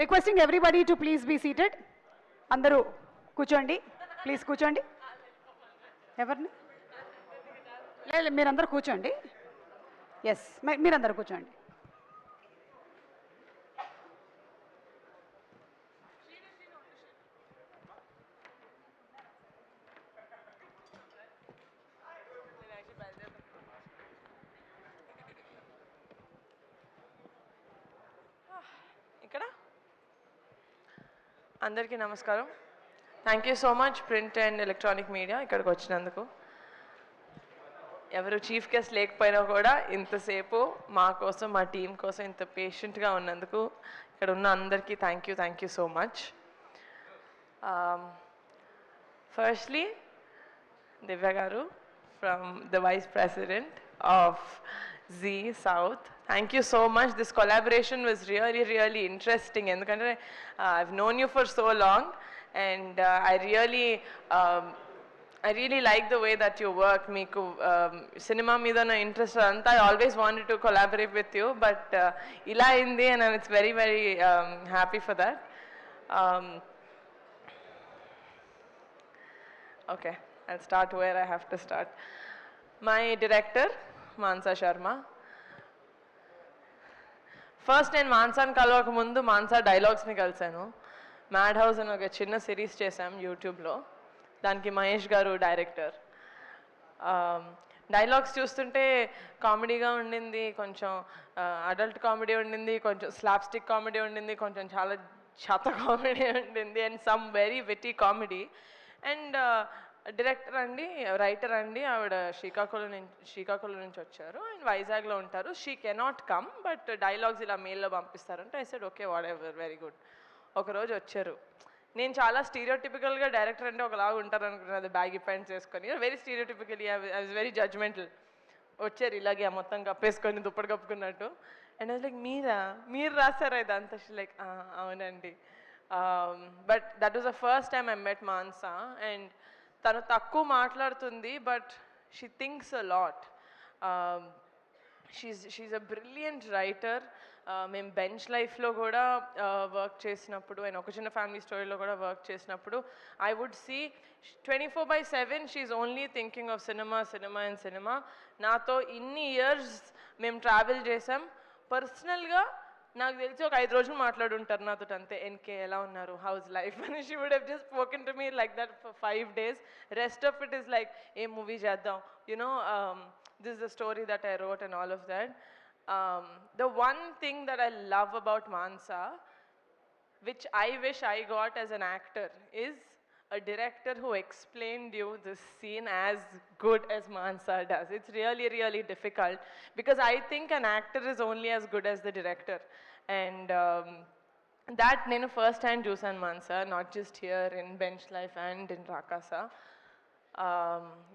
Requesting everybody to please be seated. అందరూ కూర్చోండి, please కూర్చోండి. ఎవరిని లేదు, మీరందరూ కూర్చోండి. ఎస్, మీరందరూ కూర్చోండి. ఇక్కడ అందరికీ నమస్కారం. Thank you so much print and electronic media ఇక్కడికి వచ్చినందుకు. ఎవరు చీఫ్ గెస్ట్ లేకపోయినా కూడా ఇంతసేపు మా కోసం, మా టీం కోసం ఇంత పేషెంట్గా ఉన్నందుకు ఇక్కడ ఉన్న అందరికీ thank you so much. Firstly Divya గారు from the vice president of Zee South, thank you so much. This collaboration was really interesting ఎందుకంటే I've known you for so long and I really like the way that you work. Meeku cinema meeda na interest anta, I always wanted to collaborate with you, but ila indi and it's very happy for that. Okay, I'll start where I have to start. My director Mansa Sharma. First నేను మాన్సాని కలవక ముందు Mansa డైలాగ్స్ని కలిసాను. Mad house అని ఒక చిన్న series చేశాం యూట్యూబ్లో. దానికి మహేష్ గారు director. Dialogues చూస్తుంటే కామెడీగా ఉండింది, కొంచెం అడల్ట్ కామెడీ ఉండింది, కొంచెం స్లాప్స్టిక్ కామెడీ ఉండింది, కొంచెం చాలా చెత్త కామెడీ ఉండింది and some very witty comedy. And director అండి, రైటర్ అండి, ఆవిడ శ్రీకాకుళం నుంచి వచ్చారు అండ్ వైజాగ్లో ఉంటారు. She cannot come but dialogues ఇలా మెయిల్లో పంపిస్తారంటే I said okay, whatever, very good. ఒకరోజు వచ్చారు. నేను చాలా స్టీరియోటిపికల్గా డైరెక్టర్ అంటే ఒకలాగా ఉంటారు అనుకున్నది, బ్యాగీ ప్యాంట్స్ వేసుకొని, very stereotypically I was very judgmental. వచ్చారు ఇలాగే మొత్తం కప్పేసుకొని దుప్పటి కప్పుకున్నట్టు. అండ్ ఐ లైక్, మీరు రాసారా ఇదంతా? లైక్ అవునండి. But that was the first time I met Mansa. And తను తక్కువ మాట్లాడుతుంది but she thinks a lot. She's a brilliant writer. మేము బెంచ్ లైఫ్లో కూడా వర్క్ చేసినప్పుడు అండ్ ఒక చిన్న ఫ్యామిలీ స్టోరీలో కూడా వర్క్ చేసినప్పుడు I would see 24/7 she only thinking of cinema. నాతో ఇన్ని ఇయర్స్ మేము ట్రావెల్ చేసాం. పర్సనల్గా నాకు తెలిసి ఒక 5 రోజులు మాట్లాడుంటారు నాతో అంతే. ఎన్కే ఎలా ఉన్నారు, హౌస్ లైఫ్ అని. She would have just spoken to me like that for 5 days. Rest of it is like a movie చేద్దాం, you know, this is the story that I wrote and all of that. The one thing that I love about Mansa, which I wish I got as an actor, is a director who explained you this scene as good as Mansa does. It's really difficult because I think an actor is only as good as the director. And that nenu first hand chusan Mansa, not just here in Bench Life and in Rakasa.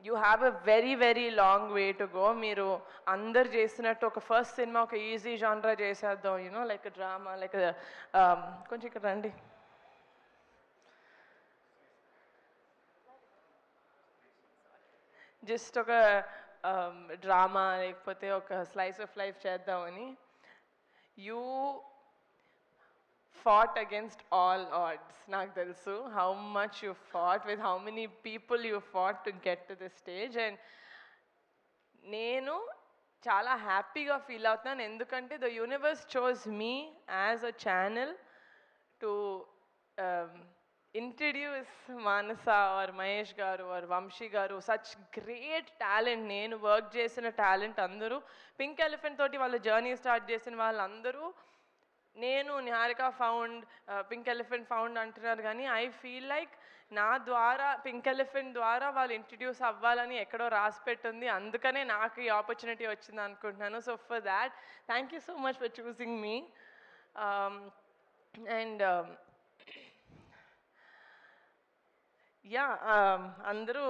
You have a very long way to go. మీరు అందరు చేసినట్టు ఒక first cinema ఒక easy జానరా చేసేద్దాం, you know, like drama, like కొంచెం ఇక్కడ రండి. Just ఒక డ్రామా లేకపోతే ఒక స్లైస్ ఆఫ్ లైఫ్ చేద్దామని. You fought against all odds. నాకు తెలుసు how much you fought, with how many people you fought to get to this stage. And నేను చాలా హ్యాపీగా ఫీల్ అవుతున్నాను ఎందుకంటే the universe chose me as a channel to introduce Manasa or Mahesh garu or Vamshi garu, such great talent. నేను work చేసిన talent అందరూ pink elephant తోటి వాళ్ళ జర్నీ స్టార్ట్ చేసిన వాళ్ళందరూ నేను Niharika found, pink elephant found అంటున్నారు, కానీ ఐ ఫీల్ లైక్ నా ద్వారా పింక్ ఎలిఫెంట్ ద్వారా వాళ్ళు ఇంట్రడ్యూస్ అవ్వాలని ఎక్కడో రాసి పెట్టుంది. అందుకనే నాకు ఈ ఆపర్చునిటీ వచ్చింది అనుకుంటున్నాను. So for that thank you so much for choosing me. And yeah, అందరూ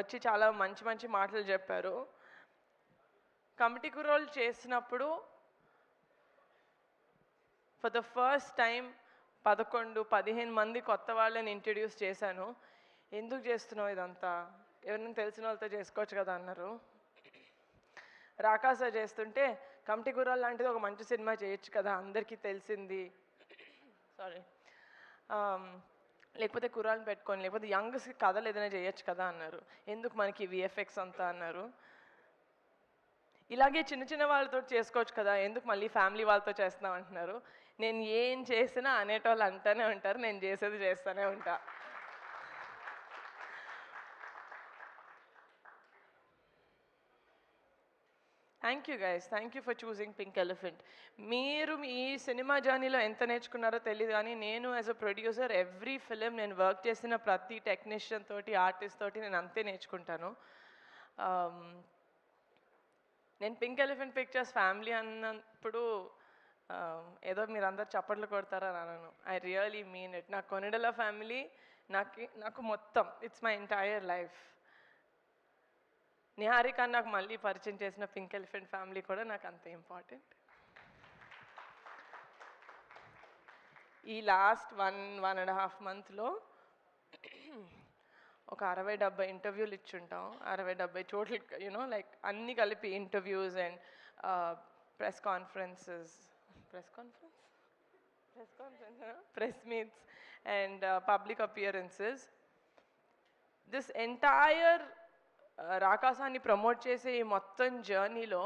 వచ్చి చాలా మంచి మాటలు చెప్పారు. కమిటీ కుర్రోళ్ళు చేసినప్పుడు ఫర్ ద ఫస్ట్ టైం 11-15 మంది కొత్త వాళ్ళని ఇంట్రడ్యూస్ చేశాను. ఎందుకు చేస్తున్నావు ఇదంతా, ఎవరైనా తెలిసిన వాళ్ళతో చేసుకోవచ్చు కదా అన్నారు. రాకాస చేస్తుంటే కమిటీ కుర్రాళ్ళు లాంటిది ఒక మంచి సినిమా చేయొచ్చు కదా, అందరికీ తెలిసింది సారీ, లేకపోతే కుర్రాళ్ళని పెట్టుకొని, లేకపోతే యంగ్స్కి కథలు ఏదైనా చేయొచ్చు కదా అన్నారు. ఎందుకు మనకి విఎఫ్ఎక్స్ అంతా అన్నారు. ఇలాగే చిన్న చిన్న వాళ్ళతో చేసుకోవచ్చు కదా, ఎందుకు మళ్ళీ ఫ్యామిలీ వాళ్ళతో చేస్తున్నాం అంటున్నారు. నేను ఏం చేసినా అనేటోళ్ళు అంటూనే ఉంటారు, నేను చేసేది చేస్తూనే ఉంటా. Thank you guys, thank you for choosing pink elephant. మీరు ఈ సినిమా జర్నీలో ఎంత నేర్చుకున్నారో తెలియదు, కానీ నేను as a producer every film నేను వర్క్ చేసిన ప్రతి టెక్నీషియన్ తోటి, ఆర్టిస్ట్ తోటి నేను అంతే నేర్చుకుంటాను. నేను పింక్ ఎలిఫెంట్ పిక్చర్స్ ఫ్యామిలీ అన్నప్పుడు ఏదో మీరు అందరు చప్పట్లు కొడతారని అనను. I really mean it. నా కొనిడల ఫ్యామిలీ నాకు మొత్తం, it's my entire life. Niharika నాకు మళ్ళీ పరిచయం చేసిన పింక్ ఎలిఫెంట్ ఫ్యామిలీ కూడా నాకు అంత ఇంపార్టెంట్. ఈ లాస్ట్ 1.5 మంత్లో ఒక 60-70 ఇంటర్వ్యూలు ఇచ్చుంటాం. 60-70 టోటల్, యూనో లైక్ అన్నీ కలిపి interviews and press meets and public appearances. This entire రాకాసాన్ని ప్రమోట్ చేసే ఈ మొత్తం జర్నీలో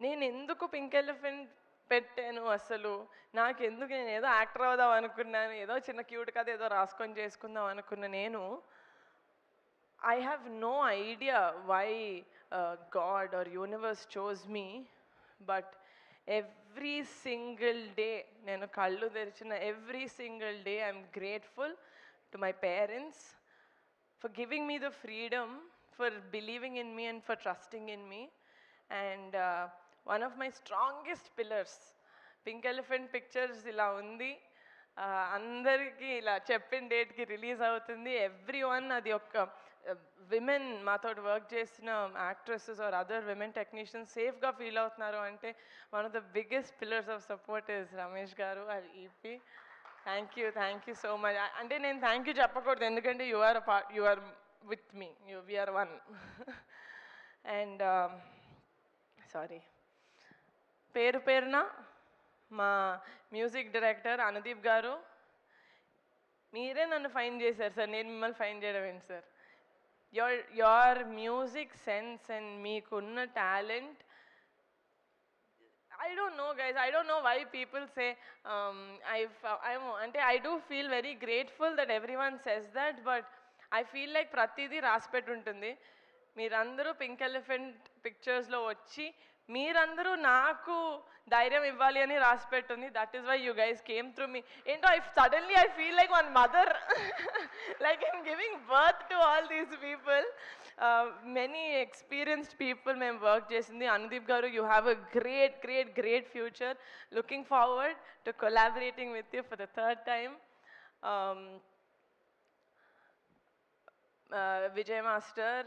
నేను ఎందుకు పింక్ ఎలిఫెంట్ పెట్టాను, అసలు నాకెందుకు, నేను ఏదో యాక్టర్ అవుదాం అనుకున్నాను, ఏదో చిన్న క్యూట్ కథ ఏదో రాసుకొని చేసుకుందాం అనుకున్న నేను, I have no idea why God or universe chose me. But every single day నేను కళ్ళు తెరిచిన every single day I'm grateful to my parents for giving me the freedom, for believing in me and for trusting in me. And one of my strongest pillars, Pink Elephant Pictures ila undi, andariki ila cheppin date ki release avutundi. Everyone adi okka women mathod work chesina actresses or other women technicians safe ga feel avutunnaru ante one of the biggest pillars of support is Ramesh garu, our EP. Thank you so much. అంటే నేను thank you చెప్పకూడదు, ఎందుకంటే you are a part, you are with me, we're one. And sorry, పేరున మా music director Anudeep గారు, మీరే నన్ను fine చేశారు సార్, నేను మిమ్మల్ని ఫైన్ చేయడం ఏంటి sir. Your music sense and మీకున్న talent, I don't know guys, I don't know why people say I do feel very grateful that everyone says that, but I feel like pratidi raspet untundi. మీరందరూ pink elephant పిక్చర్స్లో వచ్చి మీరందరూ నాకు ధైర్యం ఇవ్వాలి అని రాసి పెట్టుంది. That is why you guys came through me. ఏంటో suddenly I feel like one mother, like I'm giving birth to all these people. Many experienced people మేము వర్క్ చేసింది. అనుదీప్ గారు, you have a great future. Looking forward to collaborating with you for the third time. Vijay master,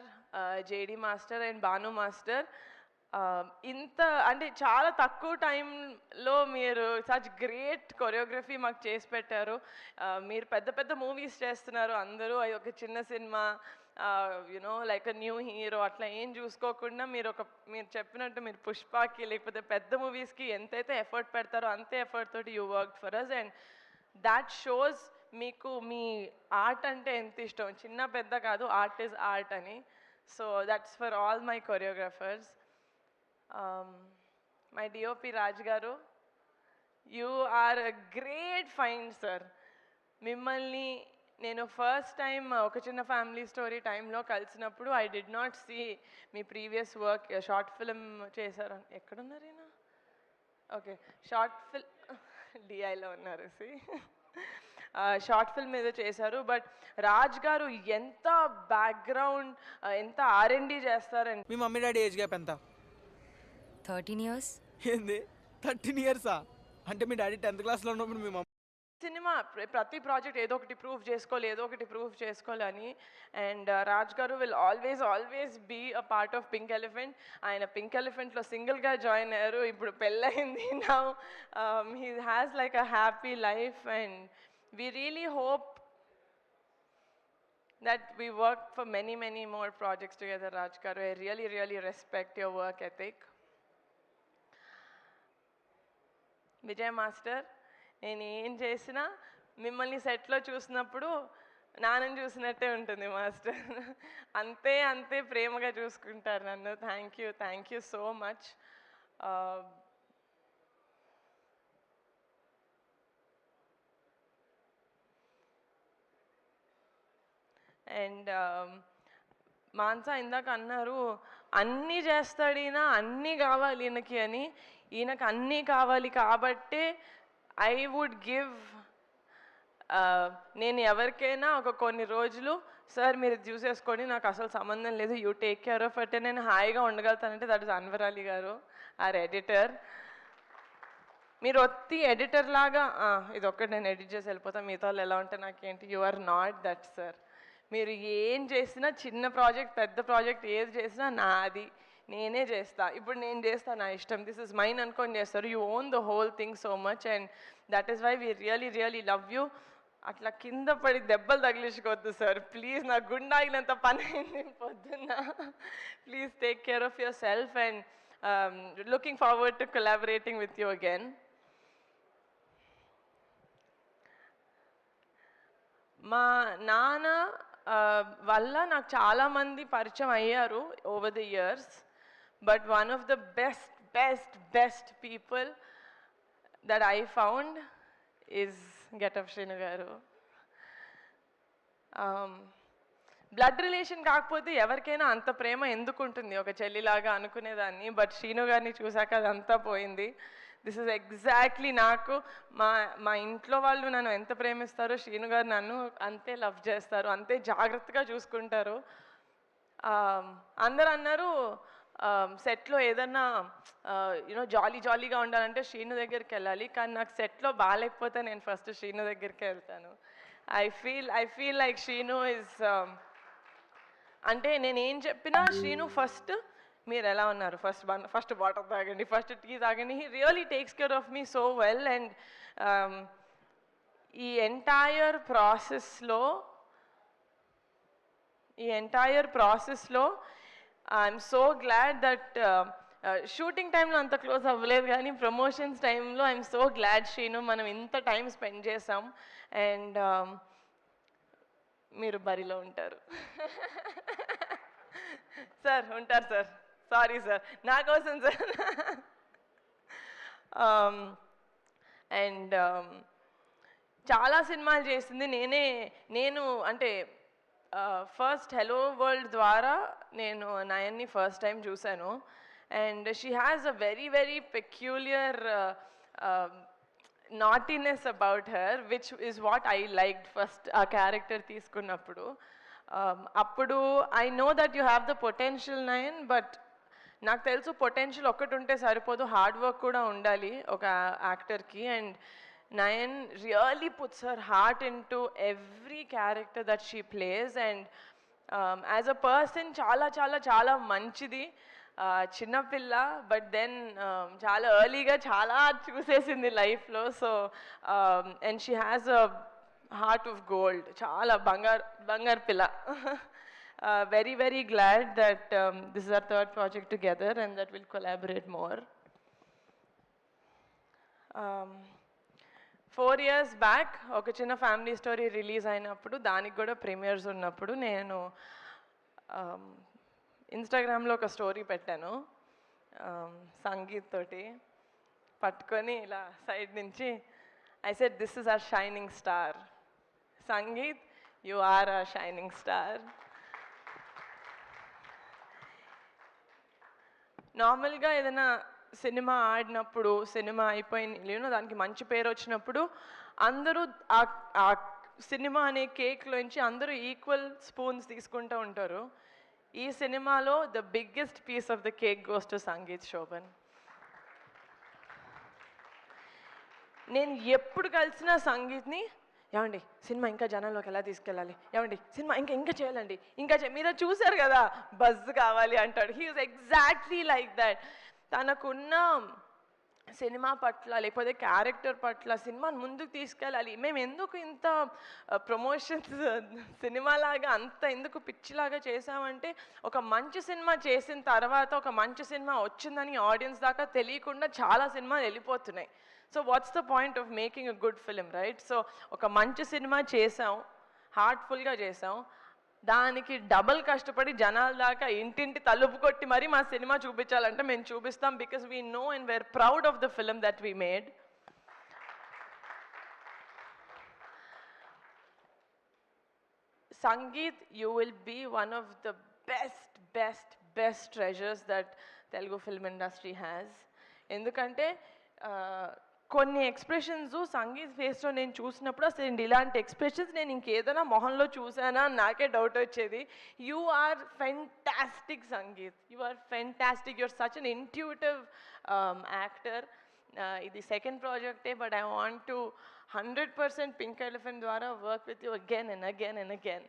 JD master and Bhanu master, ఇంత అంటే చాలా తక్కువ టైంలో మీరు such great choreography మాకు చేసి పెట్టారు. మీరు పెద్ద పెద్ద మూవీస్ చేస్తున్నారు అందరూ, అది ఒక చిన్న cinema, you know like a new hero అట్లా ఏం చూసుకోకుండా మీరు చెప్పినట్టు మీరు పుష్పకి లేకపోతే పెద్ద మూవీస్కి ఎంతైతే ఎఫర్ట్ పెడతారో అంతే ఎఫర్ట్ తోటి you work for us. And that shows మీకు మీ ఆర్ట్ అంటే ఎంత ఇష్టం, చిన్న పెద్ద కాదు, ఆర్ట్ ఈజ్ ఆర్ట్ అని. So that's for all my choreographers. My DOP Raj గారు, you are a great find sir. మిమ్మల్ని నేను ఫస్ట్ టైం ఒక చిన్న ఫ్యామిలీ స్టోరీ టైంలో కలిసినప్పుడు ఐ డిడ్ నాట్ సీ మీ ప్రీవియస్ వర్క్. షార్ట్ ఫిల్మ్ చేశారు, ఎక్కడున్నారేనా? ఓకే, షార్ట్ ఫిల్మ్ డిఐలో ఉన్నారు. సి షార్ట్ ఫిల్మ్ ఏదో చేశారు. బట్ రాజ్ గారు ఎంత బ్యాక్గ్రౌండ్, ఎంత R&D చేస్తారండి. మీ మమ్మీ డాడీ ఏజ్ గ్యాప్ ఎంత? 13 years. ఏంది 13 years? అంటే మీ డాడీ 10th క్లాస్లో ఉన్నప్పుడు మీ మమ్మీ సినిమా ప్రతి ప్రాజెక్ట్ ఏదో ఒకటి ప్రూవ్ చేసుకోవాలని. And Raj garu will always be a part of Pink Elephant. ఆయన పింక్ ఎలిఫెంట్లో సింగిల్గా జాయిన్ అయ్యారు, ఇప్పుడు పెళ్ళయింది. Now he has like a happy life and we really hope that we work for many more projects together, Raj garu. I really respect your work ethic. Vijay Master, నేను ఏం చేసినా మిమ్మల్ని సెట్లో చూసినప్పుడు నాన్నని చూసినట్టే ఉంటుంది మాస్టర్. అంతే అంతే ప్రేమగా చూసుకుంటారు నన్ను. Thank you so much. And Mansa ఇందాక అన్నారు అన్నీ చేస్తాడు ఈయన, అన్నీ కావాలి ఈయనకి అని. ఈయనకు అన్నీ కావాలి కాబట్టే ఐ వుడ్ గివ్, నేను ఎవరికైనా ఒక కొన్ని రోజులు సార్ మీరు ఇది చూసేసుకొని నాకు అసలు సంబంధం లేదు, యూ టేక్ కేర్ ఆఫ్ అంటే నేను హాయిగా ఉండగలుగుతానంటే దట్ ఇస్ అన్వర్ అలీ గారు, ఆర్ ఎడిటర్. మీరు ఒత్తి ఎడిటర్ లాగా ఇది ఒక్కటి నేను ఎడిట్ చేసి వెళ్ళిపోతాను, మిగతా వాళ్ళు ఎలా ఉంటే నాకేంటి, you are not that sir. మీరు ఏం చేసినా, చిన్న ప్రాజెక్ట్ పెద్ద ప్రాజెక్ట్ ఏది చేసినా నాది, నేనే చేస్తా. ఇప్పుడు నేను చేస్తా, నా ఇష్టం, దిస్ ఇస్ మైన్ అనుకొని చేస్తారు. You own the whole thing so much and that is why we really love you. అట్లా కింద పడి దెబ్బలు తగిలించుకోవద్దు సార్ ప్లీజ్. నా గుండాగినంత పని అయింది పొద్దున్న. Please take care of yourself and looking forward to collaborating with you again. మా నాన్న వల్ల నాకు చాలామంది పరిచయం అయ్యారు over the years, but one of the best people that I found is Getup Srinu గారు. బ్లడ్ రిలేషన్ కాకపోతే ఎవరికైనా అంత ప్రేమ ఎందుకు ఉంటుంది, ఒక చెల్లిలాగా అనుకునేదాన్ని. బట్ శ్రీను గారిని చూశాక అదంతా పోయింది. దిస్ ఇస్ ఎగ్జాక్ట్లీ నాకు మా ఇంట్లో వాళ్ళు నన్ను ఎంత ప్రేమిస్తారో శ్రీను గారు నన్ను అంతే లవ్ చేస్తారు, అంతే జాగ్రత్తగా చూసుకుంటారు. అందరు అన్నారు సెట్లో ఏదన్నా యూనో జాలీగా ఉండాలంటే శ్రీను దగ్గరికి వెళ్ళాలి, కానీ నాకు సెట్లో బాగాలేకపోతే నేను ఫస్ట్ శ్రీను దగ్గరికి వెళ్తాను. I feel like Srinu is, అంటే నేను ఏం చెప్పినా శ్రీను ఫస్ట్ మీరు ఎలా ఉన్నారు, ఫస్ట్ వాటర్ తాగండి, ఫస్ట్ టీ తాగండి. He really takes care of me so well. And ఈ ఎంటైర్ ప్రాసెస్లో I'm so glad that shooting టైంలో అంత క్లోజ్ అవ్వలేదు, కానీ ప్రమోషన్స్ టైంలో ఐఎమ్ సో గ్లాడ్ శ్రీను మనం ఇంత టైం స్పెండ్ చేసాం. అండ్ మీరు బరిలో ఉంటారు సార్, ఉంటారు సార్, సారీ సార్, నా కోసం సార్. అండ్ చాలా సినిమాలు చేసింది నేను అంటే ఫస్ట్ హెలో వరల్డ్ ద్వారా నేను నయన్ని ఫస్ట్ టైం చూశాను. And she has a very peculiar naughtiness about her, which is what I liked first ఆ క్యారెక్టర్ తీసుకున్నప్పుడు. అప్పుడు I know that you have the potential Nayan, but నాకు తెలుసు పొటెన్షియల్ ఒక్కటి ఉంటే సరిపోదు, హార్డ్ వర్క్ కూడా ఉండాలి ఒక యాక్టర్కి. And Nayan really puts her heart into every character that she plays, and as a person చాలా మంచిది, చిన్నపిల్ల, బట్ దెన్ చాలా ఎర్లీగా చాలా చూసేసింది లైఫ్లో. So and she has a heart of gold, చాలా బంగారు పిల్ల. Very glad that this is our third project together and that we'll collaborate more. 4 years back ఒక చిన్న ఫ్యామిలీ స్టోరీ రిలీజ్ అయినప్పుడు, దానికి కూడా ప్రీమియర్స్ ఉన్నప్పుడు నేను ఇన్స్టాగ్రామ్లో ఒక స్టోరీ పెట్టాను సంగీత్ తోటి పట్టుకొని ఇలా సైడ్ నుంచి. I said this is our shining star Sangeet, you are our shining star. నార్మల్గా ఏదైనా సినిమా ఆడినప్పుడు, సినిమా అయిపోయిన దానికి మంచి పేరు వచ్చినప్పుడు అందరూ ఆ సినిమా అనే కేక్లోంచి అందరూ ఈక్వల్ స్పూన్స్ తీసుకుంటూ ఉంటారు. ఈ సినిమాలో the biggest piece of the cake goes to Sangeet Shobhan. నేను ఎప్పుడు కలిసిన సంగీత్ని, ఏమండి సినిమా ఇంకా జనాల్లోకి ఎలా తీసుకెళ్ళాలి, ఏమండి సినిమా ఇంకా చేయాలండి, మీరు చూసారు కదా బజ్ కావాలి అంటాడు. He is exactly like that. తనకున్న సినిమా పట్ల లేకపోతే క్యారెక్టర్ పట్ల సినిమాని ముందుకు తీసుకెళ్ళాలి, మేము ఎందుకు ఇంత ప్రమోషన్స్ సినిమాలాగా అంత ఎందుకు పిచ్చిలాగా చేసామంటే ఒక మంచి సినిమా చేసిన తర్వాత ఒక మంచి సినిమా వచ్చిందని ఆడియన్స్ దాకా తెలియకుండా చాలా సినిమాలు వెళ్ళిపోతున్నాయి. So what's the point of making a good film, right? So ఒక మంచి సినిమా చేసాం, హార్ట్ఫుల్గా చేసాం, దానికి డబల్ కష్టపడి జనాల దాకా ఇంటింటి తలుపు కొట్టి మరీ మా సినిమా చూపించాలంటే మేము చూపిస్తాం, because we know and were proud of the film that we made. Sangeet, you will be one of the best treasures that Telugu film industry has. ఎందుకంటే కొన్ని ఎక్స్ప్రెషన్స్ సంగీత్ ఫేస్లో నేను చూసినప్పుడు అసలు ఇలాంటి ఎక్స్ప్రెషన్స్ నేను ఇంకేదైనా మొహంలో చూసానా అని నాకే డౌట్ వచ్చేది. You are fantastic Sangeeth, you are fantastic, you're such an intuitive actor. ఇది సెకండ్ ప్రాజెక్టే, but I want to 100% pink elephant ద్వారా work with you again and again and again.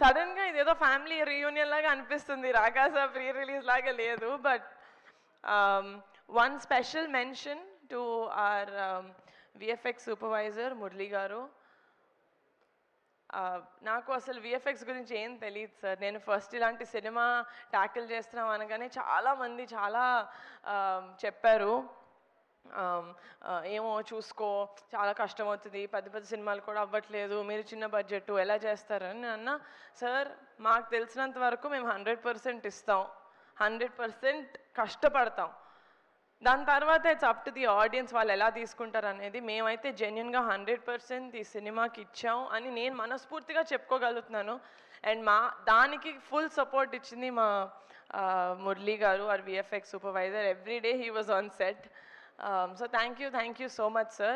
సడన్గా ఇదేదో ఫ్యామిలీ రీయూనియన్ లాగా అనిపిస్తుంది, రాకాస ప్రీ రిలీజ్ లాగా లేదు. But one special mention to our VFX supervisor Murali garu. నాకు అసలు విఎఫ్ఎక్స్ గురించి ఏం తెలియదు సార్. నేను ఫస్ట్ ఇలాంటి సినిమా ట్యాకిల్ చేస్తున్నాం అనగానే చాలామంది చాలా చెప్పారు, ఏమో చూసుకో చాలా కష్టం అవుతుంది, పెద్ద పెద్ద సినిమాలు కూడా అవ్వట్లేదు, మీరు చిన్న బడ్జెట్ ఎలా చేస్తారని. నేను అన్నా, సార్ మాకు తెలిసినంత వరకు మేము 100% ఇస్తాం, 100% కష్టపడతాం, దాని తర్వాత it's up to the audience వాళ్ళు ఎలా తీసుకుంటారు అనేది. మేమైతే జెన్యున్గా 100% ఈ సినిమాకి ఇచ్చాం అని నేను మనస్ఫూర్తిగా చెప్పుకోగలుగుతున్నాను. అండ్ దానికి ఫుల్ సపోర్ట్ ఇచ్చింది మా Murali garu, our VFX supervisor. Every day he was on set. So thank you so much, sir.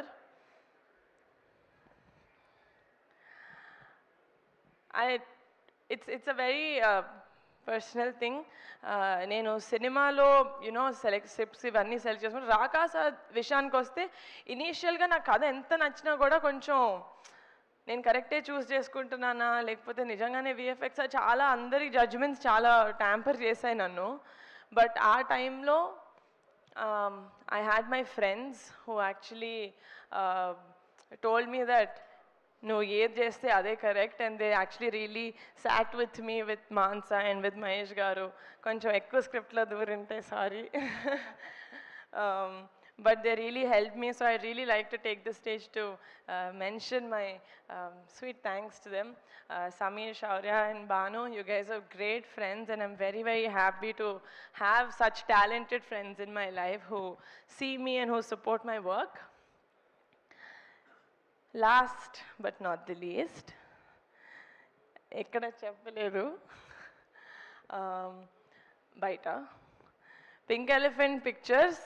It's a very personal thing. నేను సినిమాలో స్క్రిప్ట్స్ ఇవన్నీ సెలెక్ట్ చేసుకుని రాకాస విషయానికి వస్తే ఇనీషియల్గా నాకు కథ ఎంత నచ్చినా కూడా కొంచెం నేను కరెక్టే చూస్ చేసుకుంటున్నానా లేకపోతే నిజంగానే విఎఫ్ఎక్స్ చాలా అందరి జడ్జ్మెంట్స్ చాలా ట్యాంపర్ చేశాయి నన్ను. బట్ ఆ టైంలో I had my friends who actually told me that no, ఏది చేస్తే అదే correct, and they actually really sat with me, with Mansa and with Mahesh గారు. కొంచెం ఎక్కువ స్క్రిప్ట్లో దూరింటే sorry, but they really helped me. So I really like to take this stage to mention my sweet thanks to them. Sameer, Shaurya and Banu, you guys are great friends, and I'm very happy to have such talented friends in my life who see me and who support my work. Last but not the least, ekkada cheppaledu, baita Pink Elephant Pictures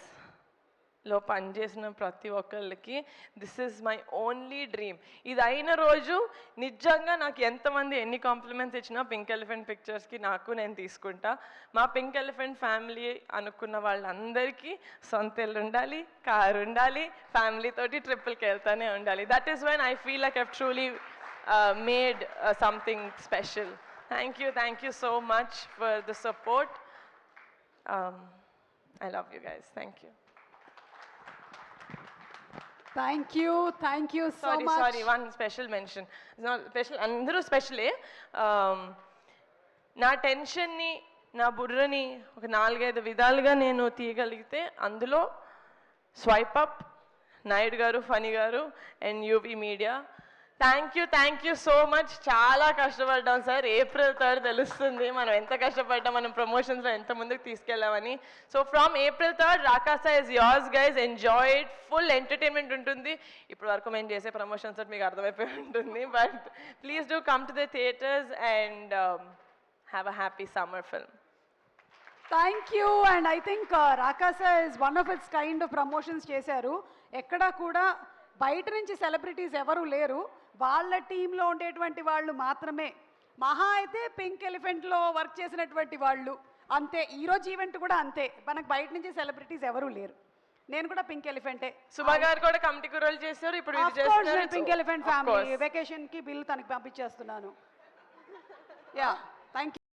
లో పనిచేసిన ప్రతి ఒక్కళ్ళకి this is my only dream. ఇది అయిన రోజు నిజంగా నాకు ఎంతమంది ఎన్ని కాంప్లిమెంట్స్ ఇచ్చినా పింక్ ఎలిఫెంట్ పిక్చర్స్కి నేను తీసుకుంటా. మా పింక్ ఎలిఫెంట్ ఫ్యామిలీ అనుకున్న వాళ్ళందరికీ సొంత ఇల్లు ఉండాలి, కారు ఉండాలి, ఫ్యామిలీతోటి ట్రిప్పులకి వెళ్తానే ఉండాలి. That is when I feel like I truly made something special. Thank you so much for the support. I love you guys. Thank you. Thank you so much. Sorry, one special mention. It's not special, అందరూ స్పెషలే. నా టెన్షన్ని, నా బుర్రని ఒక 4-5 విధాలుగా నేను తీయగలిగితే అందులో swipe up, Naidu గారు, funny గారు and UV media. Thank you so much. చాలా కష్టపడ్డాం సార్. April 3rd తెలుస్తుంది మనం ఎంత కష్టపడ్డాం, మనం ప్రమోషన్స్లో ఎంత ముందుకు తీసుకెళ్ళామని. So from April 3rd Rakasa is yours guys. Enjoy it. Full entertainment ఉంటుంది. ఇప్పటి వరకు మేము చేసే ప్రమోషన్స్ మీకు అర్థమైపోయి ఉంటుంది. But please do come to the theatres and have a happy summer film. Thank you. And I think Rakasa is one of its kind of promotions చేశారు. ఎక్కడా కూడా బయట నుంచి సెలబ్రిటీస్ ఎవరు లేరు, వాళ్ళ టీంలో ఉండేటువంటి వాళ్ళు మాత్రమే. మహా అయితే పింక్ ఎలిఫెంట్లో వర్క్ చేసినటువంటి వాళ్ళు అంతే. ఈరోజు ఈవెంట్ కూడా అంతే, మనకు బయట నుంచి సెలబ్రిటీస్ ఎవరు లేరు. నేను కూడా పింక్ ఎలిఫెంటే. సుమా గారు కూడా కమిటీ రోల్ చేశారు. ఇప్పుడు పింక్ ఎలిఫెంట్ ఫ్యామిలీ వెకేషన్కి బిల్ తనకి పంపించేస్తున్నాను. Yeah, thank you.